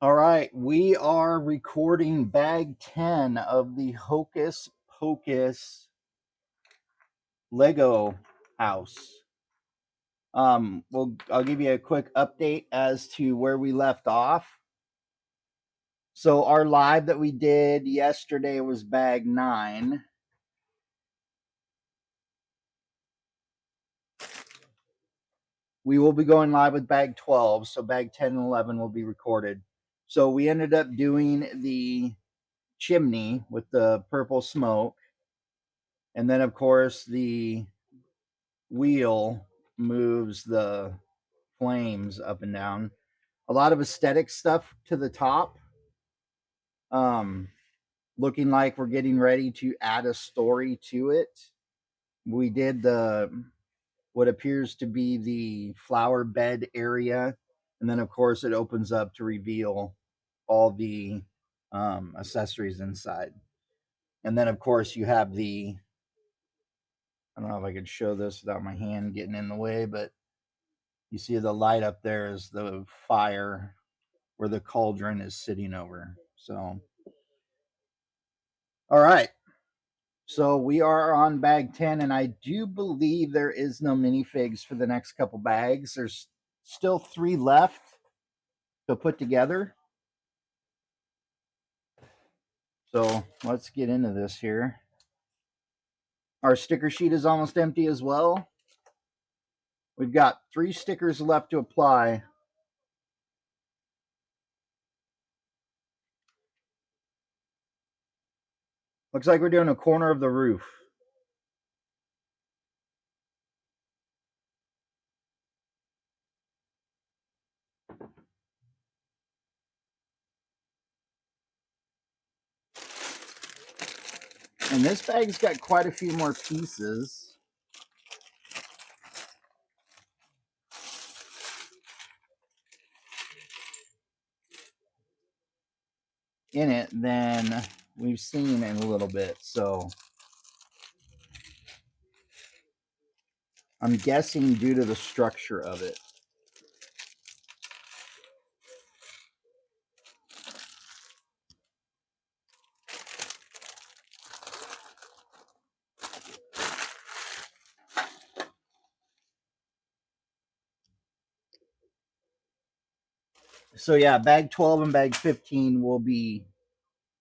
All right, we are recording bag 10 of the Hocus Pocus Lego house. I'll give you a quick update as to where we left off. So our live that we did yesterday was bag 9. We will be going live with bag 12, so bag 10 and 11 will be recorded. So we ended up doing the chimney with the purple smoke, and then of course the wheel moves the flames up and down. A lot of aesthetic stuff to the top. Um, Looking like we're getting ready to add a story to it. We did the what appears to be the flower bed area, and then of course it opens up to reveal all the accessories inside. And then of course you have the, I don't know if I could show this without my hand getting in the way, but you see the light up there is the fire where the cauldron is sitting over. So, all right. So we are on bag 10, and I do believe there is no minifigs for the next couple bags. There's still 3 left to put together. So let's get into this here. Our sticker sheet is almost empty as well. We've got 3 stickers left to apply. Looks like we're doing a corner of the roof. And this bag's got quite a few more pieces in it than we've seen in a little bit. So I'm guessing due to the structure of it. So yeah, bag 12 and bag 15 will be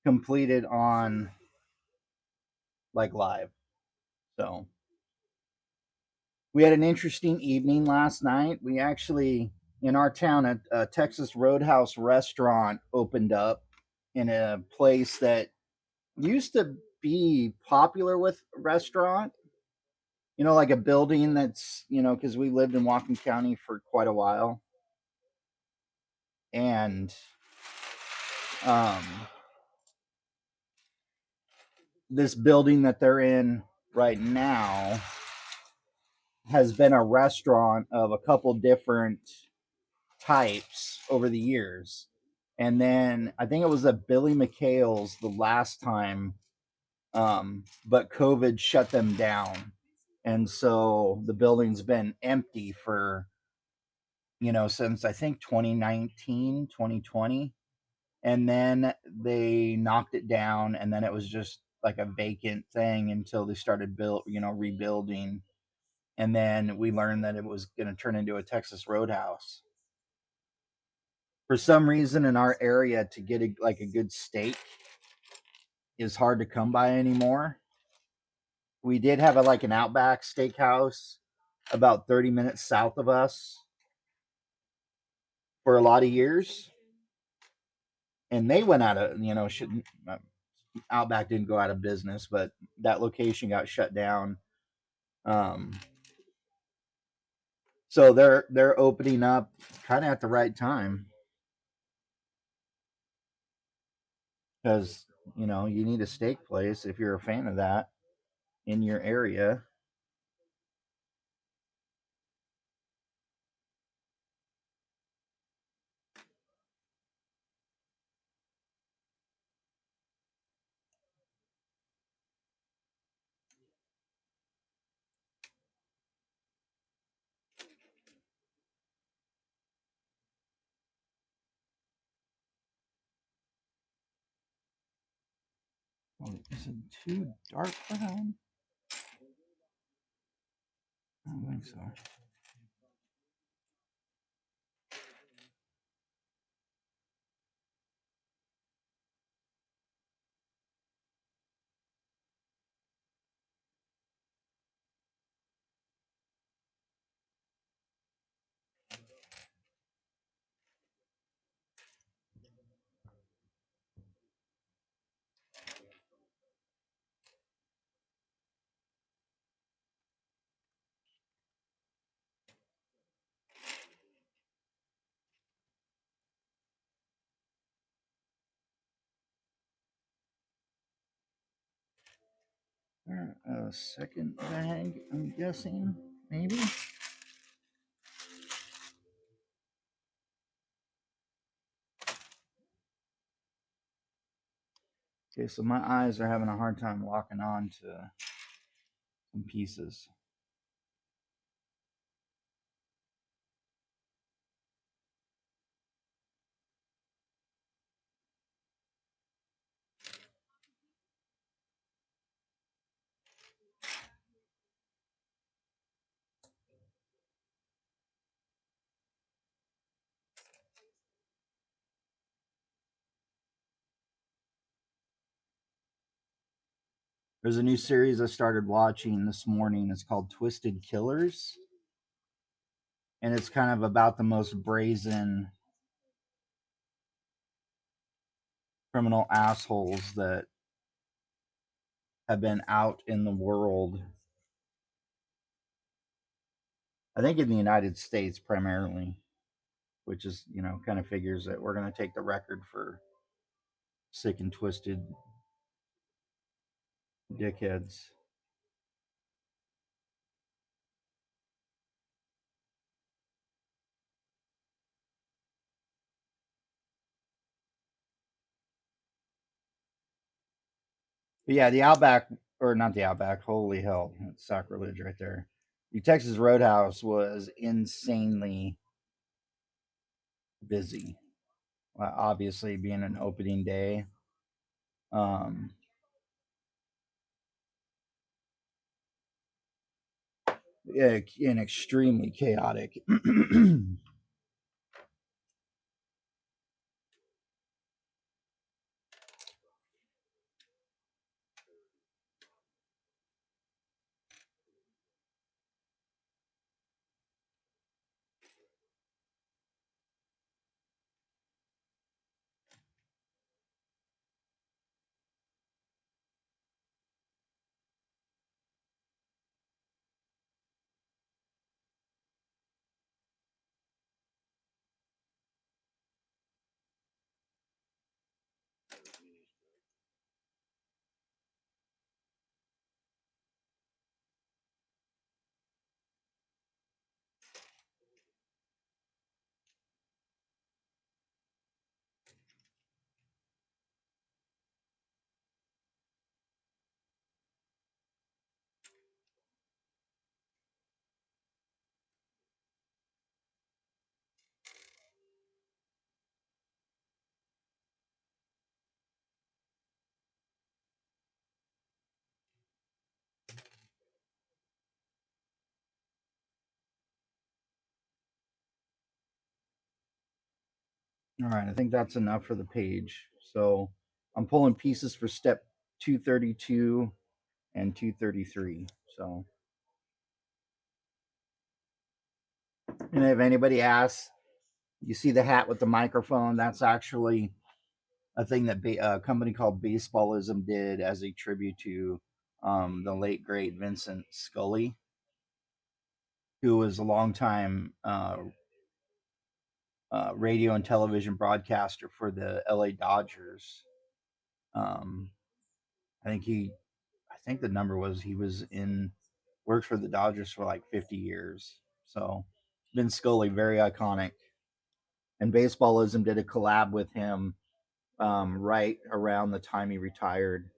completed on like live. So we had an interesting evening last night. We actually, in our town, a Texas Roadhouse restaurant opened up in a place that used to be popular with restaurant. Like a building that's, because we lived in Whatcom County for quite a while. And um, this building that they're in right now has been a restaurant of a couple different types over the years. And then I think it was at Billy McHale's the last time, but COVID shut them down. And so the building's been empty for, since I think 2019, 2020. And then they knocked it down, and then it was just like a vacant thing until they started rebuilding. And then we learned that it was going to turn into a Texas Roadhouse. For some reason in our area, to get a good steak is hard to come by anymore. We did have an Outback Steakhouse about 30 minutes south of us for a lot of years, and they went out of, shouldn't Outback didn't go out of business, but that location got shut down. Um, so they're opening up kind of at the right time, because you need a steak place if you're a fan of that in your area. Oh, is it too dark for him? I don't think so. A second bag, I'm guessing, maybe. Okay, so my eyes are having a hard time locking on to some pieces. There's a new series I started watching this morning. It's called Twisted Killers. And it's kind of about the most brazen criminal assholes that have been out in the world. I think in the United States primarily, which is, kind of figures that we're going to take the record for sick and twisted dickheads. But yeah, the Outback, or not the Outback, holy hell, that's sacrilege right there. The Texas Roadhouse was insanely busy. Obviously, being an opening day. Um, yeah, and extremely chaotic. All right, I think that's enough for the page. So I'm pulling pieces for step 232 and 233. So, and if anybody asks, you see the hat with the microphone? That's actually a thing that a company called Baseballism did as a tribute to the late great Vincent Scully, who was a longtime radio and television broadcaster for the LA Dodgers. Um, I think I think the number was he was in worked for the Dodgers for like 50 years. So Vince Scully, very iconic. And Baseballism did a collab with him right around the time he retired.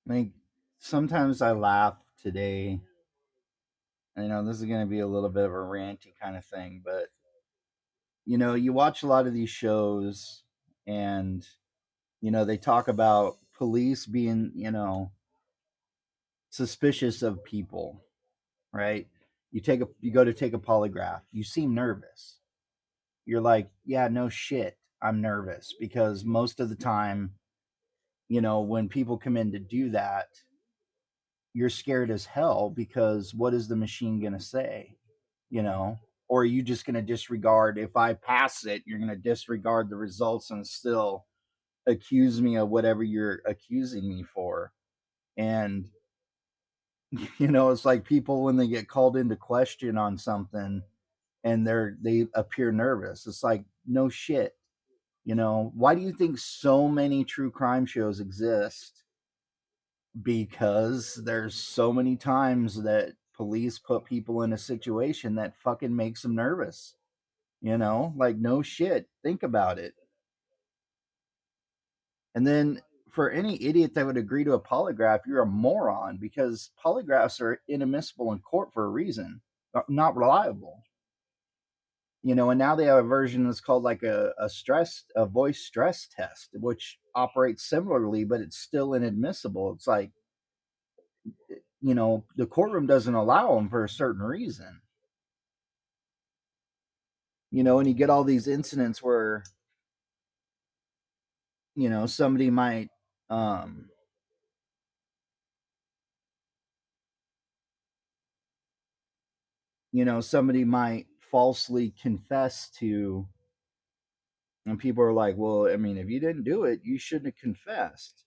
Like sometimes I laugh today. This is going to be a little bit of a ranty kind of thing, but you watch a lot of these shows, and they talk about police being, suspicious of people, right? You go to take a polygraph. You seem nervous. You're like, yeah, no shit. I'm nervous because most of the time, when people come in to do that, you're scared as hell because what is the machine going to say? you know or are you just going to disregard? If I pass it, you're going to disregard the results and still accuse me of whatever you're accusing me for. And it's like people when they get called into question on something and they appear nervous. It's like, no shit. Why do you think so many true crime shows exist? Because there's so many times that police put people in a situation that fucking makes them nervous. Like, no shit. Think about it. And then for any idiot that would agree to a polygraph, you're a moron because polygraphs are inadmissible in court for a reason, not reliable. And now they have a version that's called like a voice stress test, which operates similarly, but it's still inadmissible. It's like, the courtroom doesn't allow them for a certain reason. And you get all these incidents where, somebody might, um, somebody might falsely confess to, and people are like, well, I mean, if you didn't do it, you shouldn't have confessed.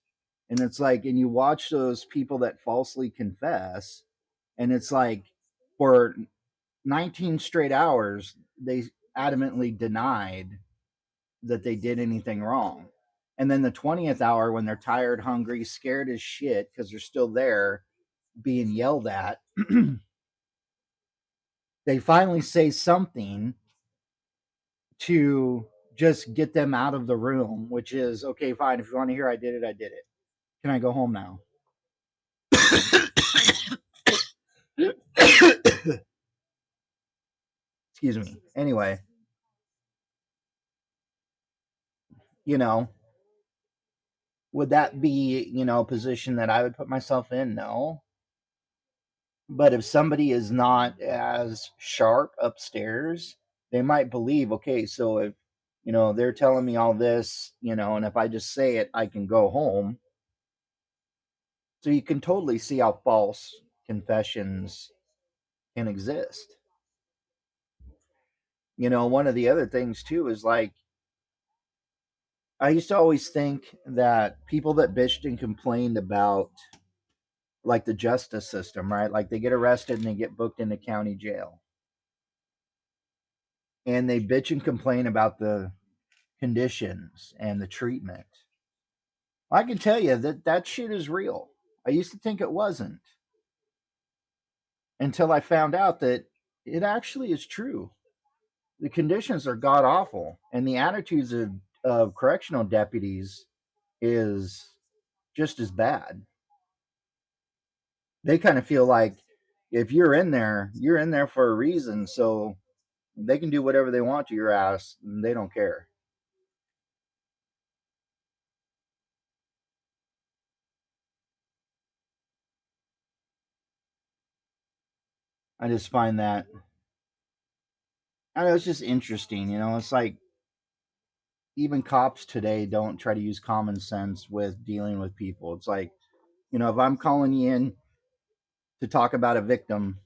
And it's like, and you watch those people that falsely confess, and it's like for 19 straight hours, they adamantly denied that they did anything wrong. And then the 20th hour, when they're tired, hungry, scared as shit because they're still there being yelled at, they finally say something to just get them out of the room, which is, okay, fine. If you want to hear I did it, I did it. Can I go home now? Excuse me. Anyway, you know, would that be, a position that I would put myself in? No. But if somebody is not as sharp upstairs, they might believe, okay, so if, they're telling me all this, and if I just say it, I can go home. So you can totally see how false confessions can exist. One of the other things too is like, I used to always think that people that bitched and complained about like the justice system, right? Like they get arrested and they get booked into county jail. And they bitch and complain about the conditions and the treatment. I can tell you that that shit is real. I used to think it wasn't until I found out that it actually is true. The conditions are god awful, and the attitudes of correctional deputies is just as bad. They kind of feel like if you're in there, you're in there for a reason, so they can do whatever they want to your ass, and they don't care. I just find that, I don't know, it's just interesting. It's like even cops today don't try to use common sense with dealing with people. It's like, if I'm calling you in to talk about a victim,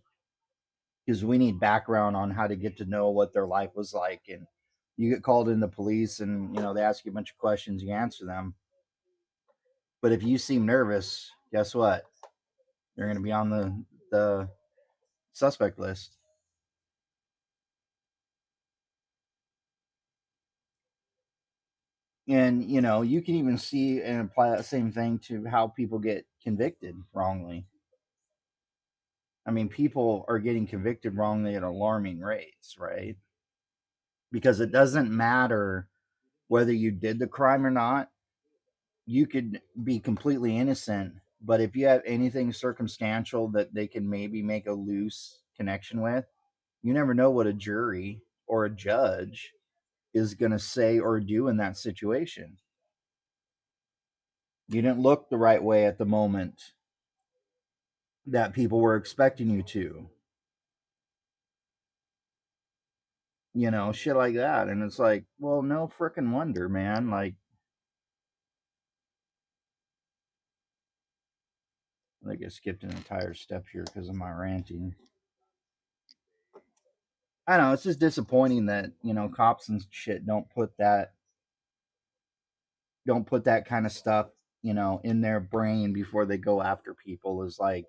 because we need background on how to get to know what their life was like, and you get called in the police and they ask you a bunch of questions, you answer them. But if you seem nervous, guess what? You're going to be on the suspect list. And you can even see and apply that same thing to how people get convicted wrongly. I mean, people are getting convicted wrongly at alarming rates, right? Because it doesn't matter whether you did the crime or not. You could be completely innocent, But if you have anything circumstantial that they can maybe make a loose connection with, you never know what a jury or a judge is going to say or do in that situation. You didn't look the right way at the moment that people were expecting you to, shit like that. And it's like, well, no freaking wonder, man. Like, I think I skipped an entire step here because of my ranting. I don't know. It's just disappointing that, cops and shit don't put that kind of stuff, in their brain before they go after people. Is like,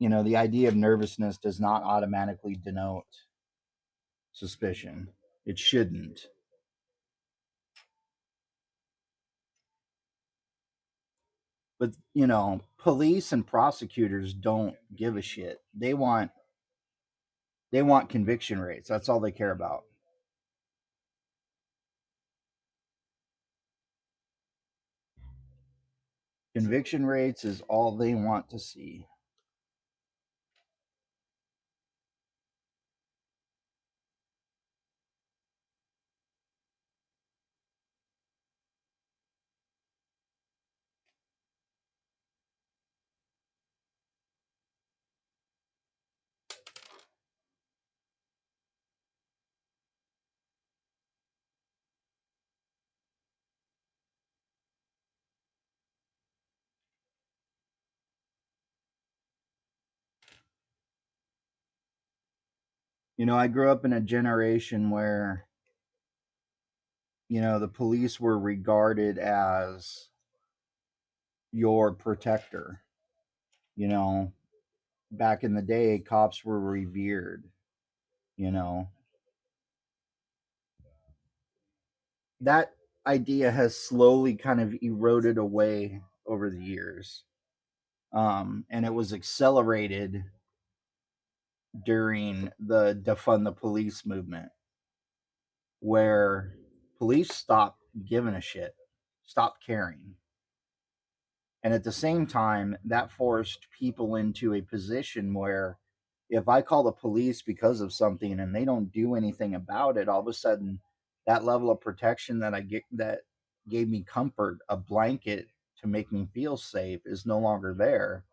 the idea of nervousness does not automatically denote suspicion. It shouldn't. But, police and prosecutors don't give a shit. They want conviction rates. That's all they care about. Conviction rates is all they want to see. I grew up in a generation where, the police were regarded as your protector. You know, Back in the day, cops were revered. You know, that idea has slowly kind of eroded away over the years. And it was accelerated during the defund the police movement, where police stopped giving a shit, stopped caring. And at the same time, that forced people into a position where if I call the police because of something and they don't do anything about it, all of a sudden that level of protection that I get that gave me comfort, a blanket to make me feel safe, is no longer there.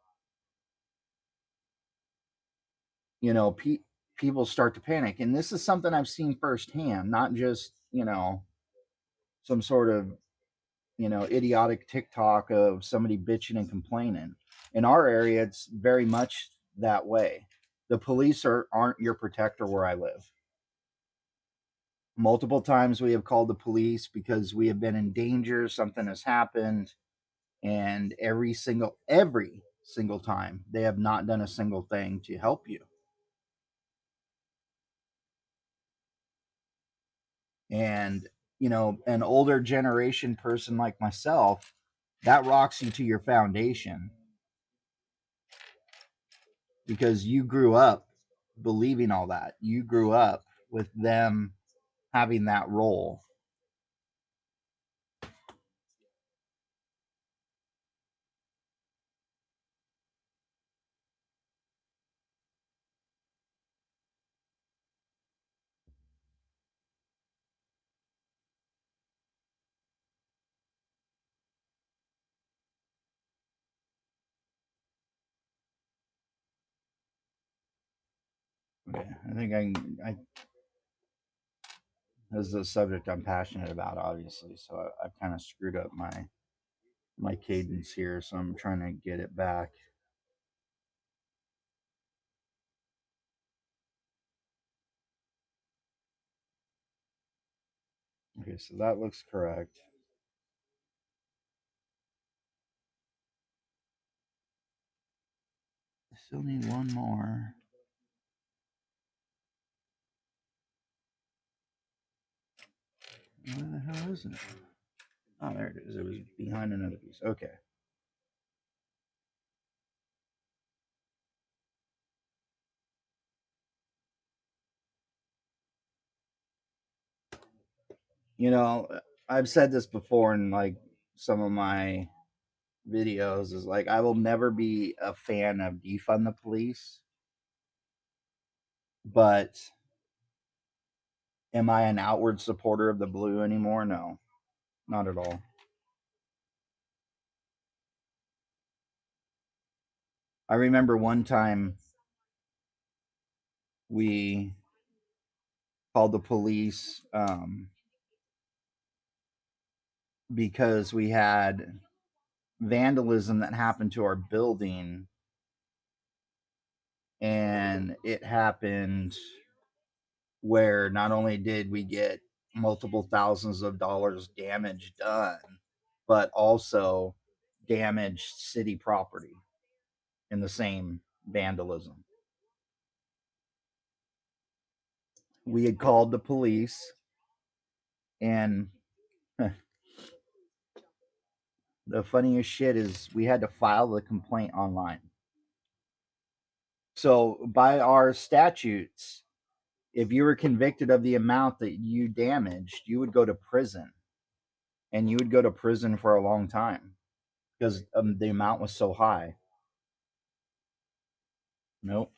People start to panic. And this is something I've seen firsthand, not just, some sort of, idiotic TikTok of somebody bitching and complaining. In our area, it's very much that way. The police aren't your protector where I live. Multiple times we have called the police because we have been in danger, something has happened, and every single time they have not done a single thing to help you. And, an older generation person like myself, that rocks you to your foundation because you grew up believing all that. You grew up with them having that role. Okay, I think this is a subject I'm passionate about, obviously. So I've kind of screwed up my cadence here, so I'm trying to get it back. Okay, so that looks correct. I still need one more. Where the hell is it? Oh, there it is. It was behind another piece. Okay. You know, I've said this before in like some of my videos is like, I will never be a fan of defund the police, but am I an outward supporter of the blue anymore? No, not at all. I remember one time we called the police because we had vandalism that happened to our building, and it happened where not only did we get multiple thousands of dollars damage done, but also damaged city property in the same vandalism. We had called the police, and the funniest shit is we had to file the complaint online. So, by our statutes, if you were convicted of the amount that you damaged, you would go to prison, and you would go to prison for a long time because the amount was so high. Nope.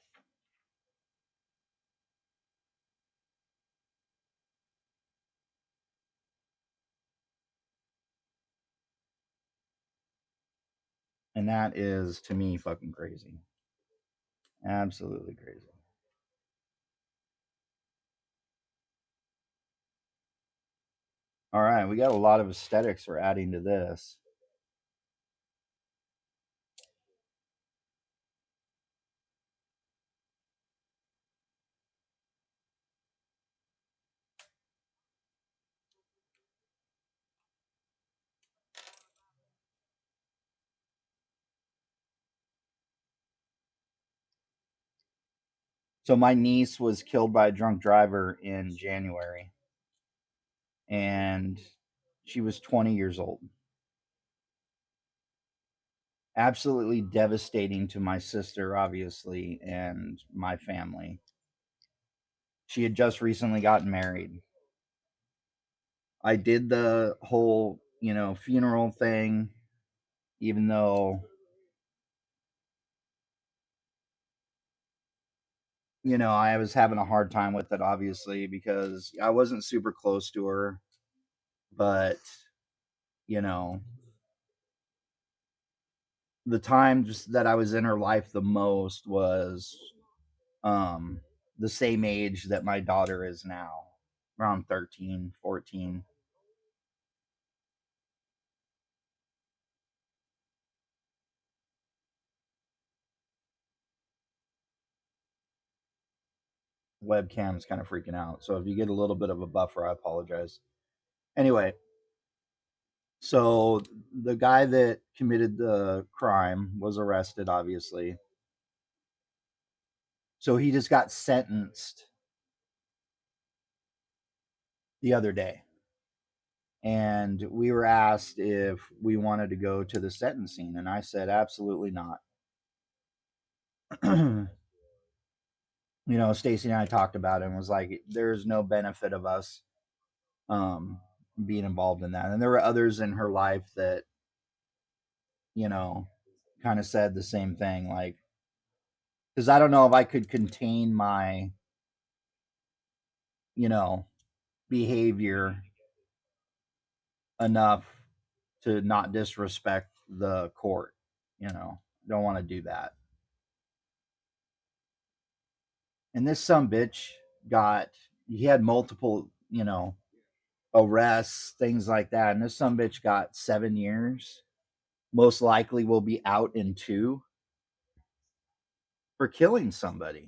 And that is, to me, fucking crazy. Absolutely crazy. All right, we got a lot of aesthetics we're adding to this. So my niece was killed by a drunk driver in January, and she was 20 years old. Absolutely devastating to my sister, obviously, and my family. She had just recently gotten married. I did the whole, funeral thing, even though, I was having a hard time with it, obviously, because I wasn't super close to her. But, you know, the times that I was in her life the most was um, the same age that my daughter is now, around 13, 14. Webcam's kind of freaking out. So if you get a little bit of a buffer, I apologize. Anyway, so the guy that committed the crime was arrested, obviously. So he just got sentenced the other day. And we were asked if we wanted to go to the sentencing. And I said, absolutely not. Stacy and I talked about it and was like, there's no benefit of us um, being involved in that. And there were others in her life that, you know, kind of said the same thing. Like, because I don't know if I could contain my, you know, behavior enough to not disrespect the court. Don't want to do that. And this some bitch he had multiple, arrests, things like that. And this some bitch got 7 years. Most likely will be out in 2 for killing somebody.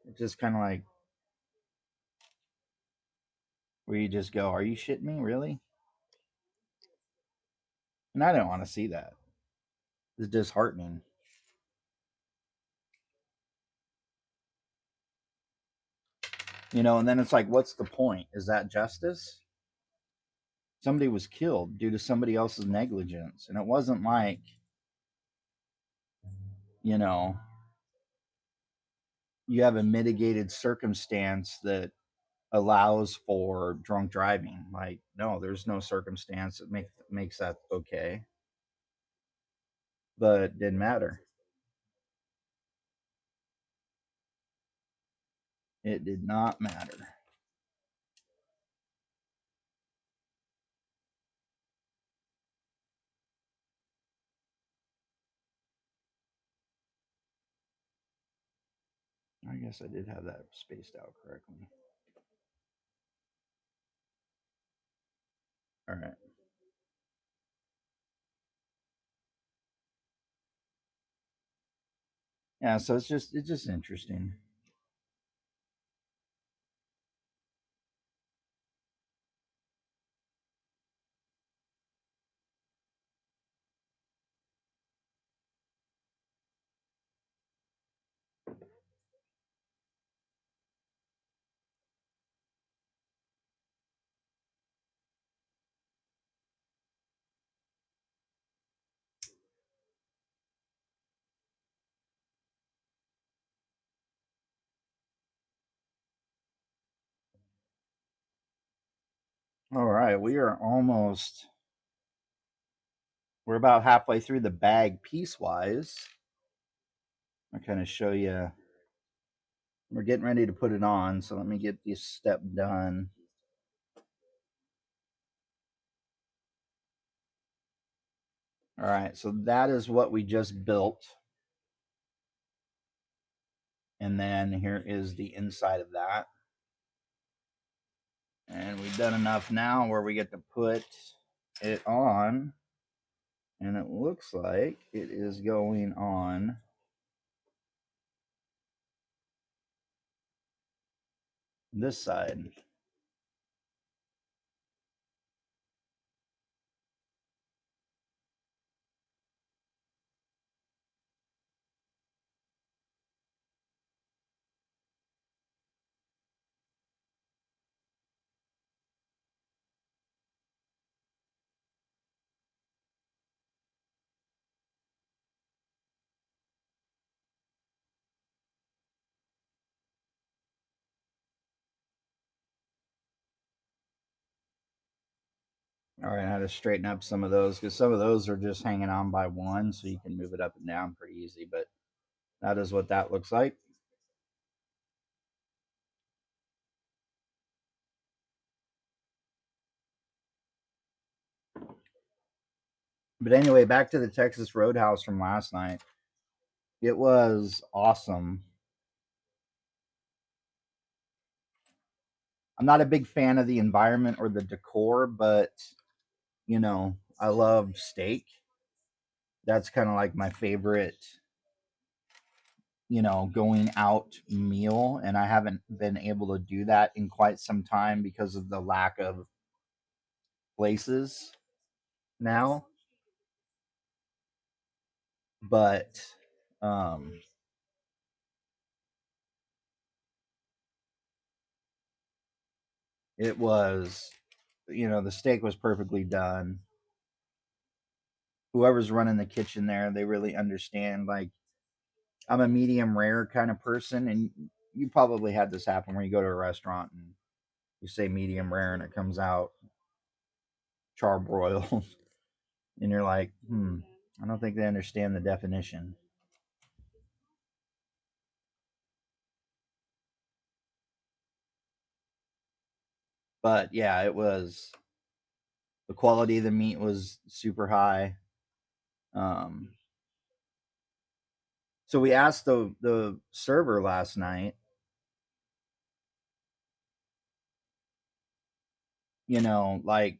It's just kind of like where you just go, "Are you shitting me, really?" And I don't want to see that. It's disheartening. And then it's like, what's the point? Is that justice? Somebody was killed due to somebody else's negligence. And it wasn't like, you know, you have a mitigated circumstance that allows for drunk driving. Like, no, there's no circumstance that makes that okay. But it didn't matter. It did not matter. I guess I did have that spaced out correctly. All right. Yeah, so it's just interesting. All right, we're about halfway through the bag piecewise. I'll kind of show you. We're getting ready to put it on, so let me get this step done. All right, so that is what we just built. And then here is the inside of that. And we've done enough now where we get to put it on. And it looks like it is going on this side. All right, I had to straighten up some of those because some of those are just hanging on by one, so you can move it up and down pretty easy. But that is what that looks like. But anyway, back to the Texas Roadhouse from last night. It was awesome. I'm not a big fan of the environment or the decor, but I love steak. That's kind of like my favorite, going out meal. And I haven't been able to do that in quite some time because of the lack of places now. But um, it was, the steak was perfectly done. Whoever's running the kitchen there, they really understand. Like, I'm a medium rare kind of person, and you probably had this happen where you go to a restaurant and you say medium rare and it comes out charbroiled, and you're like, I don't think they understand the definition. But yeah, it was the quality of the meat was super high. Um, so we asked the server last night, like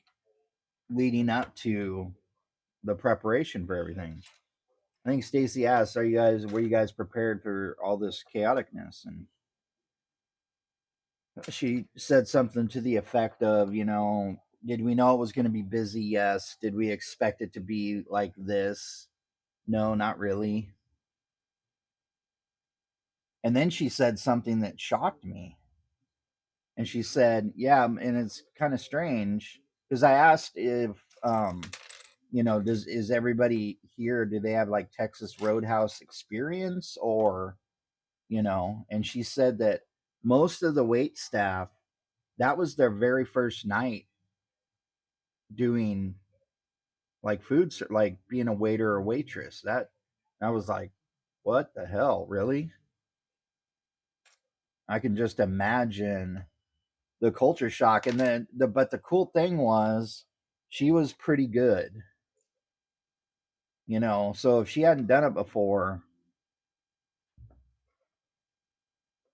leading up to the preparation for everything. I think Stacy asked, were you guys prepared for all this chaoticness?" And she said something to the effect of, did we know it was going to be busy? Yes. Did we expect it to be like this? No, not really. And then she said something that shocked me. And she said, "Yeah, and it's kind of strange. because I asked if does is everybody here, do they have like Texas Roadhouse experience, or and she said that most of the wait staff, that was their very first night doing like like being a waiter or waitress. That I was like, what the hell, really? I can just imagine the culture shock. And then the cool thing was she was pretty good, so if she hadn't done it before,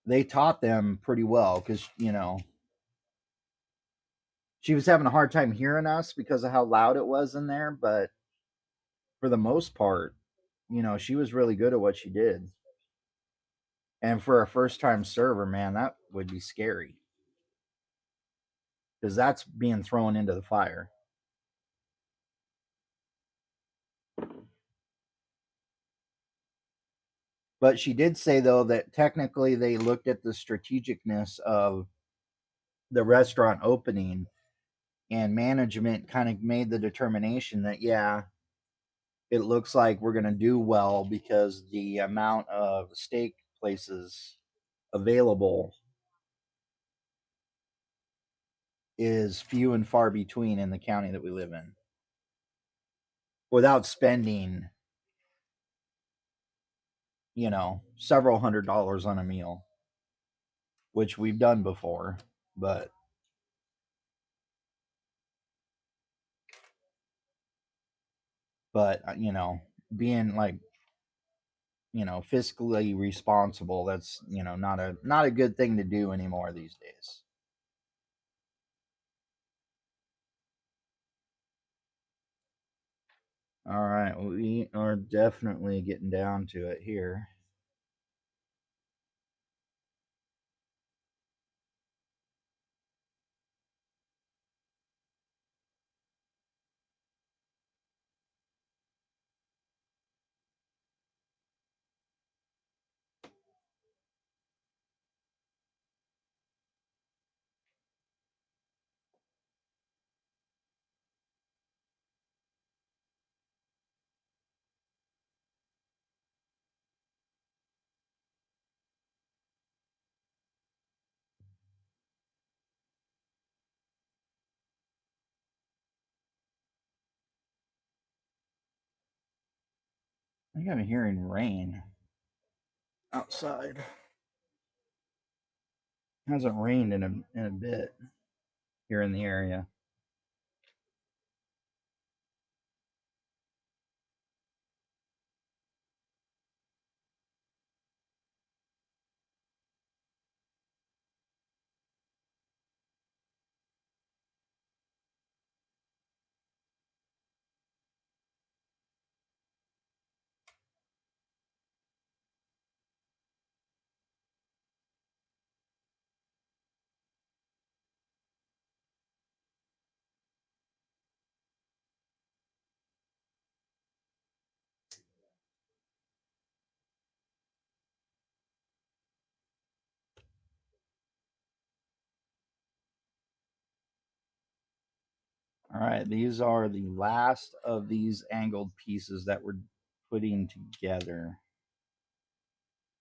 they taught them pretty well, because she was having a hard time hearing us because of how loud it was in there, but for the most part, she was really good at what she did. And for a first time server, man, that would be scary, because that's being thrown into the fire. But she did say, though, that technically they looked at the strategicness of the restaurant opening, and management kind of made the determination that, yeah, it looks like we're going to do well because the amount of steak places available is few and far between in the county that we live in, without spending, several $100s on a meal, which we've done before. But being like, fiscally responsible, that's, not a good thing to do anymore these days. All right, we are definitely getting down to it here. I think I'm hearing rain outside. It hasn't rained in a bit here in the area. All right, these are the last of these angled pieces that we're putting together.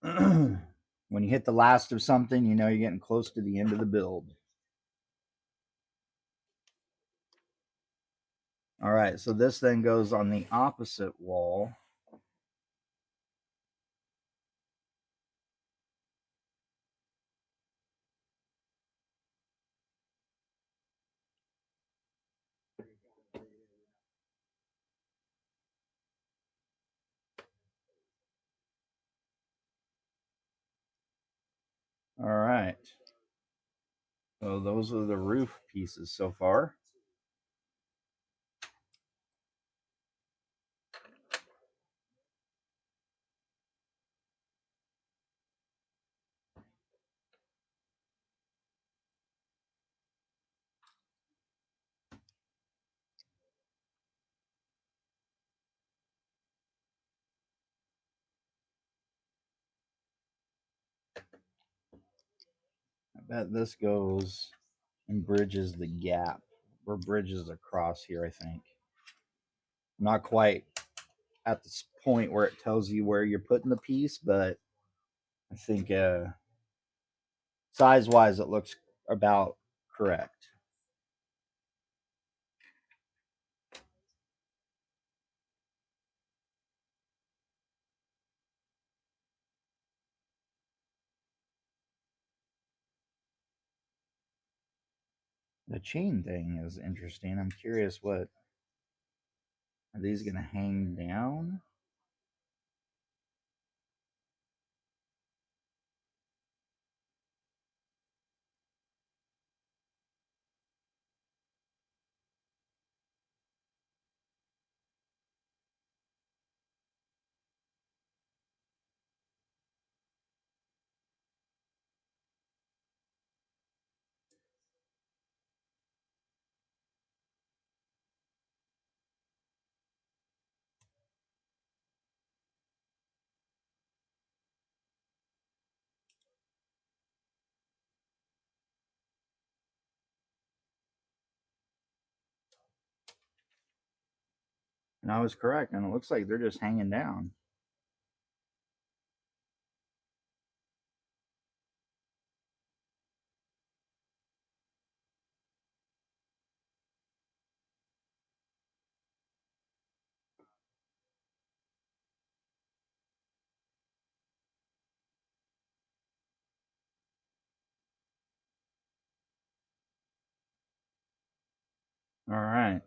When you hit the last of something, you're getting close to the end of the build. All right, so this then goes on the opposite wall. All right. So those are the roof pieces so far. I bet this goes and bridges the gap We're bridges across here, I think. Not quite at this point where it tells you where you're putting the piece, but I think size wise it looks about correct. The chain thing is interesting. I'm curious, what are these going to hang down? And I was correct, and it looks like they're just hanging down. All right.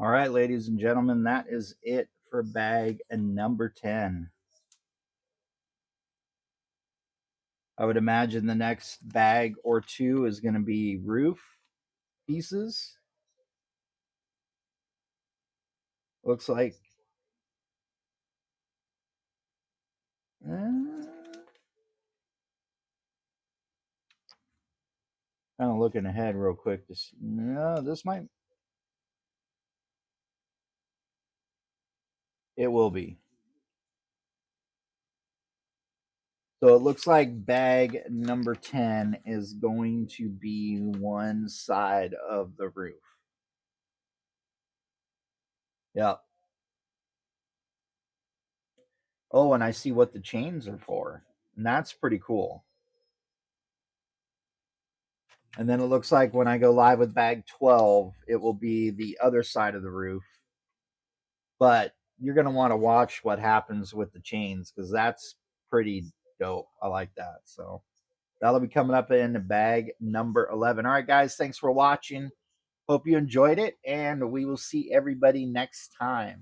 All right, ladies and gentlemen, that is it for bag number 10. I would imagine the next bag or two is going to be roof pieces. Looks like kind of looking ahead real quick. No, this might, it will be. So it looks like bag number 10 is going to be one side of the roof. Yep. Oh, and I see what the chains are for. And that's pretty cool. And then it looks like when I go live with bag 12, it will be the other side of the roof. But you're going to want to watch what happens with the chains because that's pretty dope. I like that. So that'll be coming up in bag number 11. All right, guys, thanks for watching. Hope you enjoyed it, and we will see everybody next time.